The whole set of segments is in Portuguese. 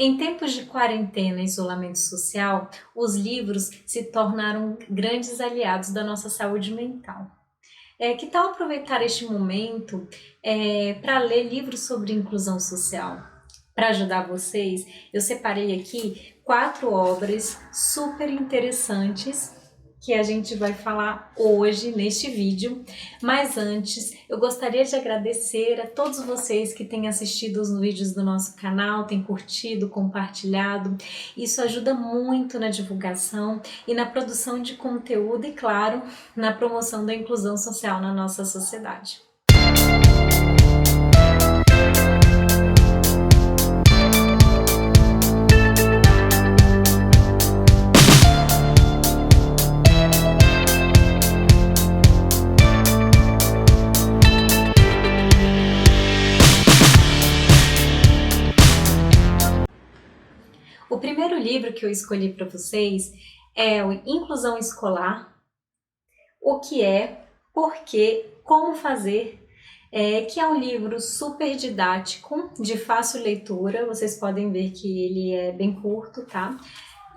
Em tempos de quarentena e isolamento social, os livros se tornaram grandes aliados da nossa saúde mental. Que tal aproveitar este momento para ler livros sobre inclusão social? Para ajudar vocês, eu separei aqui 4 obras super interessantes que a gente vai falar hoje neste vídeo. Mas antes, eu gostaria de agradecer a todos vocês que têm assistido os vídeos do nosso canal, têm curtido, compartilhado. Isso ajuda muito na divulgação e na produção de conteúdo e, claro, na promoção da inclusão social na nossa sociedade. O primeiro livro que eu escolhi para vocês é o Inclusão Escolar, o que é, por quê, como fazer, que é um livro super didático, de fácil leitura. Vocês podem ver que ele é bem curto, tá?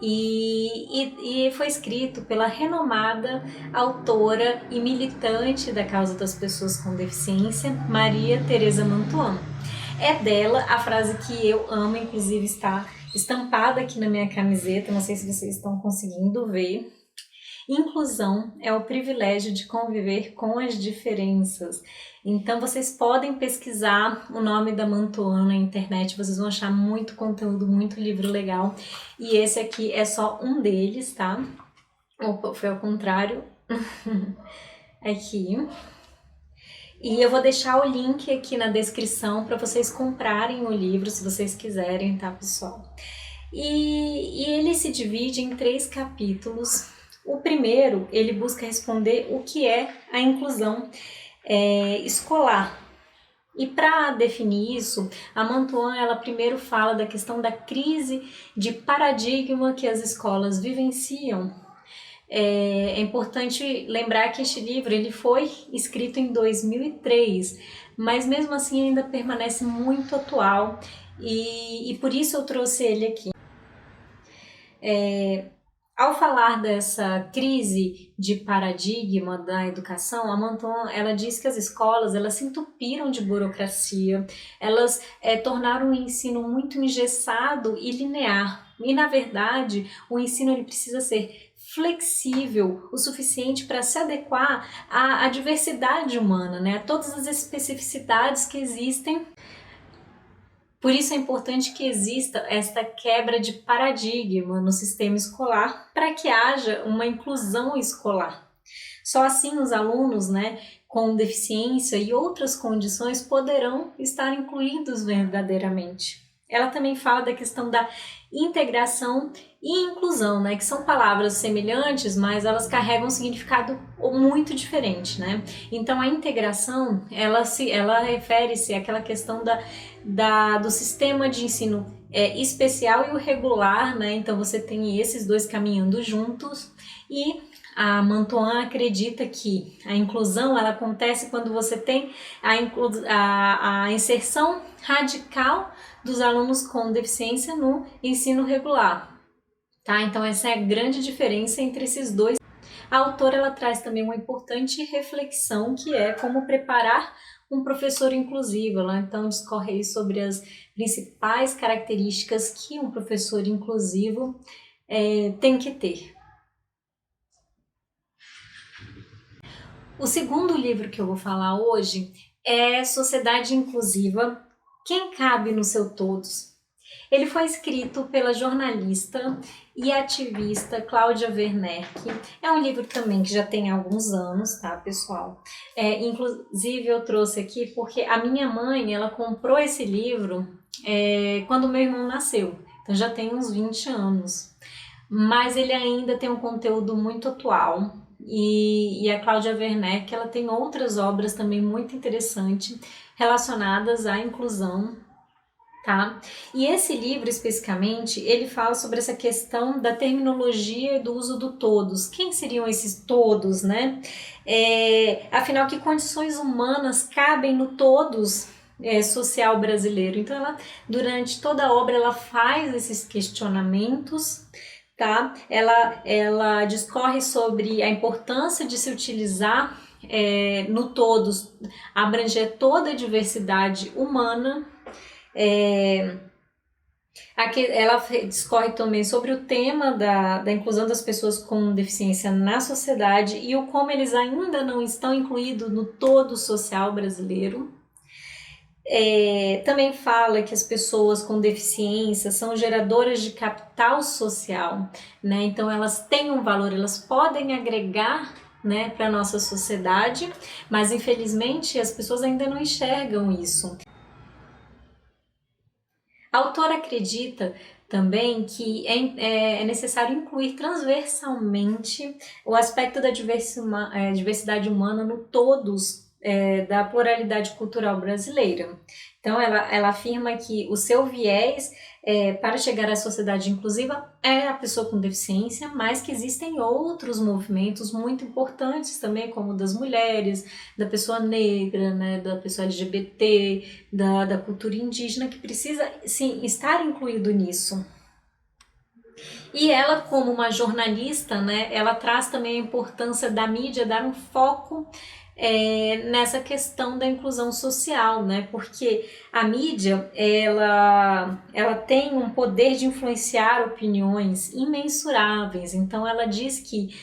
E foi escrito pela renomada autora e militante da causa das pessoas com deficiência, Maria Tereza Mantuan. É dela a frase que eu amo, inclusive está estampada aqui na minha camiseta, não sei se vocês estão conseguindo ver. Inclusão é o privilégio de conviver com as diferenças. Então vocês podem pesquisar o nome da Mantuan na internet, vocês vão achar muito conteúdo, muito livro legal. E esse aqui é só um deles, tá? Opa, foi ao contrário. Aqui. E eu vou deixar o link aqui na descrição para vocês comprarem o livro, se vocês quiserem, tá, pessoal? E ele se divide em 3 capítulos. O primeiro, ele busca responder o que é a inclusão escolar. E para definir isso, a Mantuan, ela primeiro fala da questão da crise de paradigma que as escolas vivenciam. É importante lembrar que este livro ele foi escrito em 2003, mas mesmo assim ainda permanece muito atual e por isso eu trouxe ele aqui. Ao falar dessa crise de paradigma da educação, a Mantuan, ela diz que as escolas elas se entupiram de burocracia, elas tornaram o ensino muito engessado e linear. E na verdade, o ensino ele precisa ser flexível o suficiente para se adequar à diversidade humana, né? A todas as especificidades que existem. Por isso é importante que exista esta quebra de paradigma no sistema escolar para que haja uma inclusão escolar. Só assim os alunos, né, com deficiência e outras condições poderão estar incluídos verdadeiramente. Ela também fala da questão da integração e inclusão, né, que são palavras semelhantes, mas elas carregam um significado muito diferente, né? Então a integração, ela refere-se àquela questão do sistema de ensino especial e o regular, né? Então você tem esses dois caminhando juntos e a Mantuan acredita que a inclusão ela acontece quando você tem a inserção radical dos alunos com deficiência no ensino regular, tá? Então essa é a grande diferença entre esses dois. A autora ela traz também uma importante reflexão que é como preparar um professor inclusivo. Ela então discorre aí sobre as principais características que um professor inclusivo tem que ter. O segundo livro que eu vou falar hoje é Sociedade Inclusiva, Quem Cabe no Seu Todos. Ele foi escrito pela jornalista e ativista Cláudia Werneck. É um livro também que já tem alguns anos, tá, pessoal? Inclusive eu trouxe aqui porque a minha mãe, ela comprou esse livro quando meu irmão nasceu. Então já tem uns 20 anos. Mas ele ainda tem um conteúdo muito atual. E a Cláudia Werneck, ela tem outras obras também muito interessantes relacionadas à inclusão, tá? E esse livro especificamente, ele fala sobre essa questão da terminologia e do uso do todos. Quem seriam esses todos, né? Afinal, que condições humanas cabem no todos social brasileiro. Então, ela, durante toda a obra, ela faz esses questionamentos, tá? Ela discorre sobre a importância de se utilizar no todos, abranger toda a diversidade humana. Ela discorre também sobre o tema da inclusão das pessoas com deficiência na sociedade e o como eles ainda não estão incluídos no todo social brasileiro. Também fala que as pessoas com deficiência são geradoras de capital social, né? Então elas têm um valor, elas podem agregar, né, para a nossa sociedade, mas infelizmente as pessoas ainda não enxergam isso. A autora acredita também que é necessário incluir transversalmente o aspecto da diversidade humana no todos da pluralidade cultural brasileira. Então, ela afirma que o seu viés para chegar à sociedade inclusiva é a pessoa com deficiência, mas que existem outros movimentos muito importantes também, como o das mulheres, da pessoa negra, né, da pessoa LGBT, da cultura indígena, que precisa, sim, estar incluído nisso. E ela, como uma jornalista, né, ela traz também a importância da mídia dar um foco nessa questão da inclusão social, né? Porque a mídia ela tem um poder de influenciar opiniões imensuráveis. Então ela diz que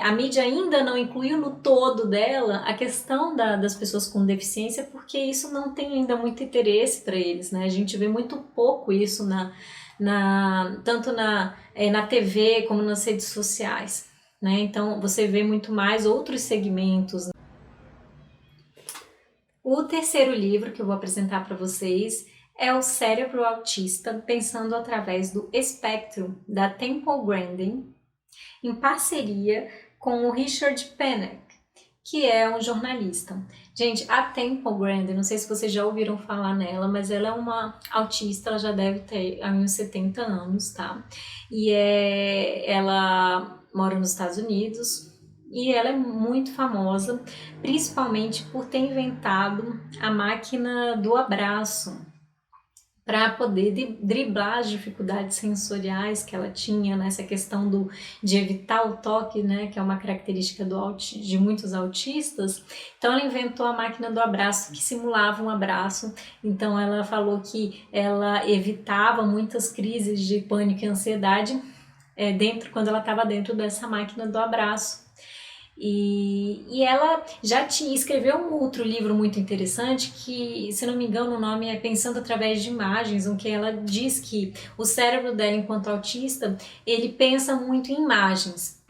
a mídia ainda não incluiu no todo dela a questão das pessoas com deficiência, porque isso não tem ainda muito interesse para eles, né? A gente vê muito pouco isso tanto na TV como nas redes sociais, né? Então você vê muito mais outros segmentos. O terceiro livro que eu vou apresentar para vocês é O Cérebro Autista, pensando através do espectro, da Temple Grandin, em parceria com o Richard Pennock, que é um jornalista. Gente, a Temple Grandin, não sei se vocês já ouviram falar nela, mas ela é uma autista, ela já deve ter uns 70 anos, tá? E ela mora nos Estados Unidos, e ela é muito famosa, principalmente por ter inventado a máquina do abraço, para poder driblar as dificuldades sensoriais que ela tinha, nessa questão de evitar o toque, né, que é uma característica de muitos autistas. Então ela inventou a máquina do abraço, que simulava um abraço. Então ela falou que ela evitava muitas crises de pânico e ansiedade quando ela estava dentro dessa máquina do abraço. E ela já escreveu um outro livro muito interessante que, se não me engano, o nome é Pensando Através de Imagens, em que ela diz que o cérebro dela, enquanto autista, ele pensa muito em imagens,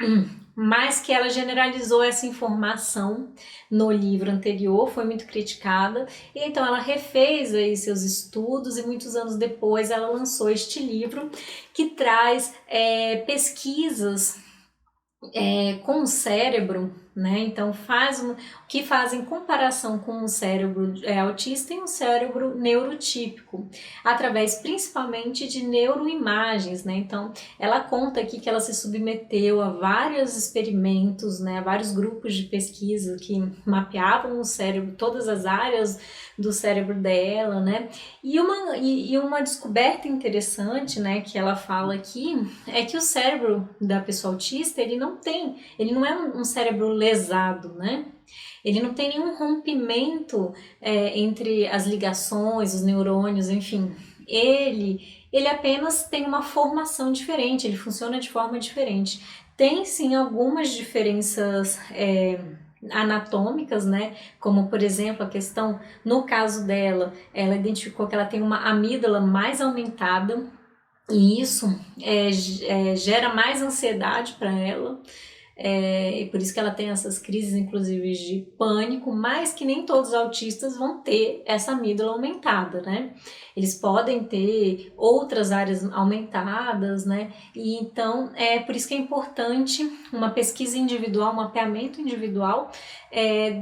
mas que ela generalizou essa informação no livro anterior, foi muito criticada, e então ela refez aí seus estudos e muitos anos depois ela lançou este livro que traz pesquisas com o cérebro, né? Então que fazem comparação com o cérebro autista e um cérebro neurotípico, através principalmente de neuroimagens, né? Então ela conta aqui que ela se submeteu a vários experimentos, né? A vários grupos de pesquisa que mapeavam o cérebro, todas as áreas do cérebro dela, né? E uma descoberta interessante, né, que ela fala aqui, é que o cérebro da pessoa autista, ele não é um cérebro lesado, né? Ele não tem nenhum rompimento entre as ligações, os neurônios, enfim. Ele apenas tem uma formação diferente, ele funciona de forma diferente. Tem sim algumas diferenças anatômicas, né? Como, por exemplo, a questão, no caso dela, ela identificou que ela tem uma amígdala mais aumentada e isso gera mais ansiedade para ela. E por isso que ela tem essas crises, inclusive, de pânico, mas que nem todos os autistas vão ter essa amígdala aumentada, né? Eles podem ter outras áreas aumentadas, né? E então, por isso que é importante uma pesquisa individual, um mapeamento individual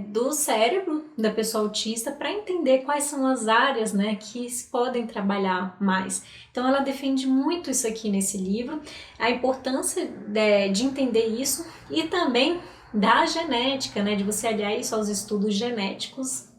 do cérebro da pessoa autista para entender quais são as áreas, né, que se podem trabalhar mais. Então, ela defende muito isso aqui nesse livro, a importância de entender isso e também da genética, né, de você aliar isso aos estudos genéticos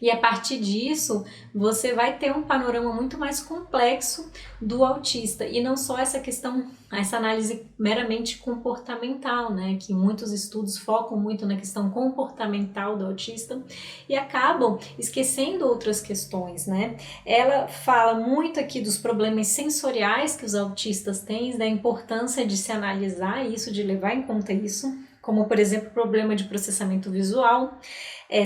E a partir disso, você vai ter um panorama muito mais complexo do autista e não só essa questão, essa análise meramente comportamental, né? Que muitos estudos focam muito na questão comportamental do autista e acabam esquecendo outras questões, né? Ela fala muito aqui dos problemas sensoriais que os autistas têm, da importância de se analisar isso, de levar em conta isso, como por exemplo, problema de processamento visual,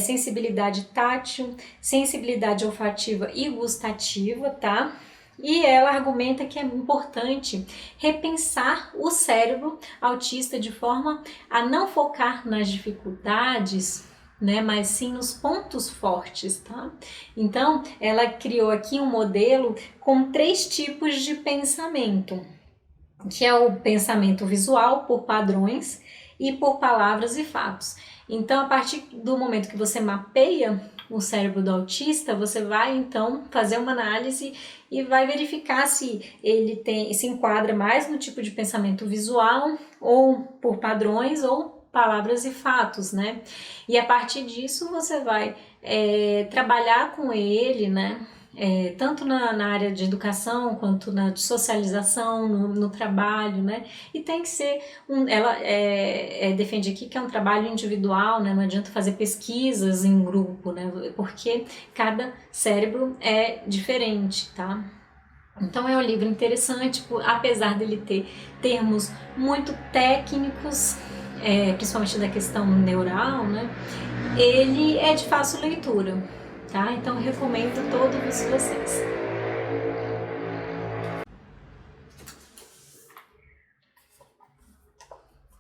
sensibilidade tátil, sensibilidade olfativa e gustativa, tá? E ela argumenta que é importante repensar o cérebro autista de forma a não focar nas dificuldades, né, mas sim nos pontos fortes, tá? Então, ela criou aqui um modelo com 3 tipos de pensamento, que é o pensamento visual por padrões e por palavras e fatos. Então, a partir do momento que você mapeia o cérebro do autista, você vai então fazer uma análise e vai verificar se ele se enquadra mais no tipo de pensamento visual ou por padrões ou palavras e fatos, né? E a partir disso você vai trabalhar com ele, né? Tanto na área de educação quanto na de socialização, no trabalho, né? E tem que ser ela defende aqui que é um trabalho individual, né? Não adianta fazer pesquisas em grupo, né? Porque cada cérebro é diferente, tá? Então é um livro interessante, apesar dele ter termos muito técnicos, principalmente da questão neural, né? Ele é de fácil leitura, tá? Então eu recomendo a todos vocês.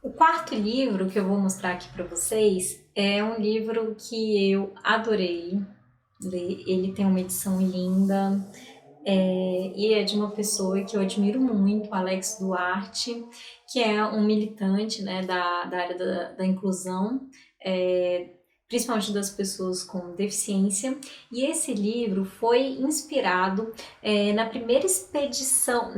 O quarto livro que eu vou mostrar aqui para vocês é um livro que eu adorei ler. Ele tem uma edição linda e é de uma pessoa que eu admiro muito, Alex Duarte, que é um militante, né, da área da inclusão, principalmente das pessoas com deficiência. E esse livro foi inspirado na primeira expedição,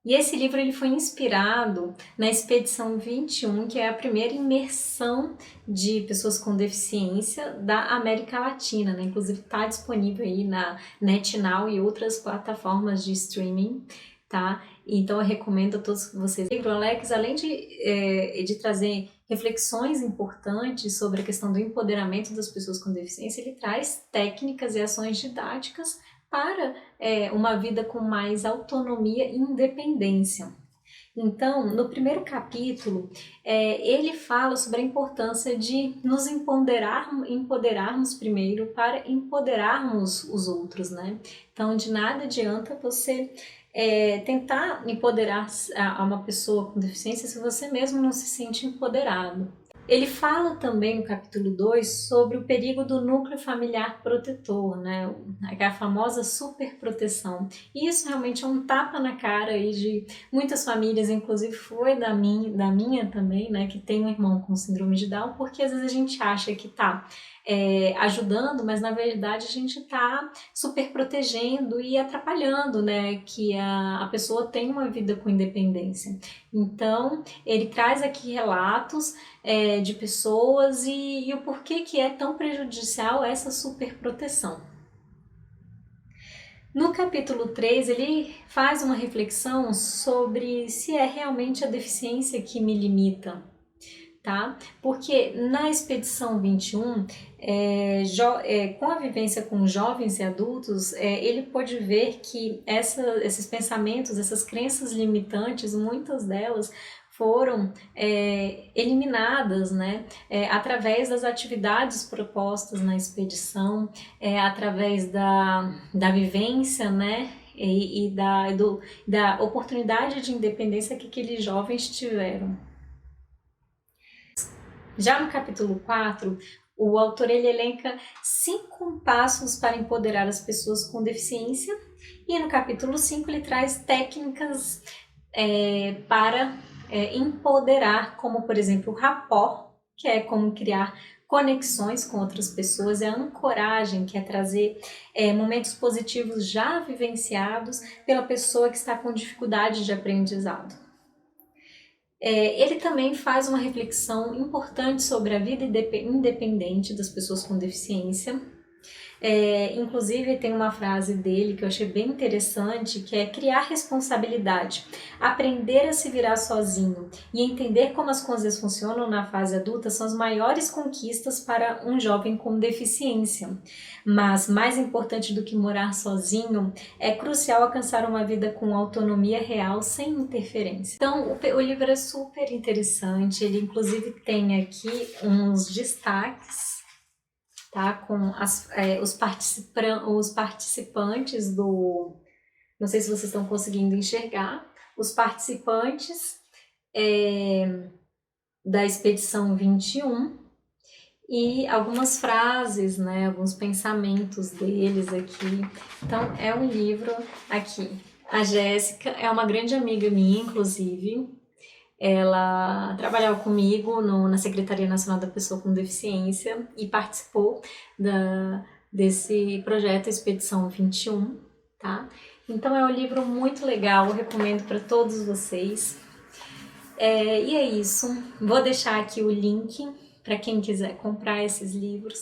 E esse livro ele foi inspirado na Expedição 21, que é a primeira imersão de pessoas com deficiência da América Latina, né? Inclusive está disponível aí na NetNow e outras plataformas de streaming, tá? Então eu recomendo a todos vocês. O livro Alex, além de trazer reflexões importantes sobre a questão do empoderamento das pessoas com deficiência, ele traz técnicas e ações didáticas para uma vida com mais autonomia e independência. Então, no primeiro capítulo, ele fala sobre a importância de nos empoderarmos primeiro para empoderarmos os outros, né? Então, de nada adianta você tentar empoderar uma pessoa com deficiência se você mesmo não se sente empoderado. Ele fala também no capítulo 2 sobre o perigo do núcleo familiar protetor, né? A famosa superproteção. E isso realmente é um tapa na cara aí de muitas famílias, inclusive foi da minha também, né? Que tem um irmão com síndrome de Down, porque às vezes a gente acha que tá ajudando, mas na verdade a gente está super protegendo e atrapalhando, né, que a pessoa tenha uma vida com independência. Então, ele traz aqui relatos de pessoas e o porquê que é tão prejudicial essa super proteção. No capítulo 3, ele faz uma reflexão sobre se é realmente a deficiência que me limita, tá? Porque na Expedição 21, com a vivência com jovens e adultos, ele pôde ver que esses pensamentos, essas crenças limitantes, muitas delas foram eliminadas, né? Através das atividades propostas na expedição, através da vivência, né? E da oportunidade de independência que aqueles jovens tiveram. Já no capítulo 4, o autor ele elenca 5 passos para empoderar as pessoas com deficiência e no capítulo 5 ele traz técnicas para empoderar, como por exemplo o rapport, que é como criar conexões com outras pessoas, a ancoragem, que é trazer momentos positivos já vivenciados pela pessoa que está com dificuldade de aprendizado. Ele também faz uma reflexão importante sobre a vida independente das pessoas com deficiência. Inclusive tem uma frase dele que eu achei bem interessante, que é criar responsabilidade, aprender a se virar sozinho e entender como as coisas funcionam na fase adulta são as maiores conquistas para um jovem com deficiência. Mas mais importante do que morar sozinho, é crucial alcançar uma vida com autonomia real sem interferência. Então o livro é super interessante, ele inclusive tem aqui uns destaques, tá? Com os participantes do... Não sei se vocês estão conseguindo enxergar. Os participantes da Expedição 21 e algumas frases, né? Alguns pensamentos deles aqui. Então, é um livro aqui. A Jéssica é uma grande amiga minha, inclusive. Ela trabalhava comigo na Secretaria Nacional da Pessoa com Deficiência e participou desse projeto Expedição 21, tá? Então é um livro muito legal, eu recomendo para todos vocês. E é isso, vou deixar aqui o link para quem quiser comprar esses livros.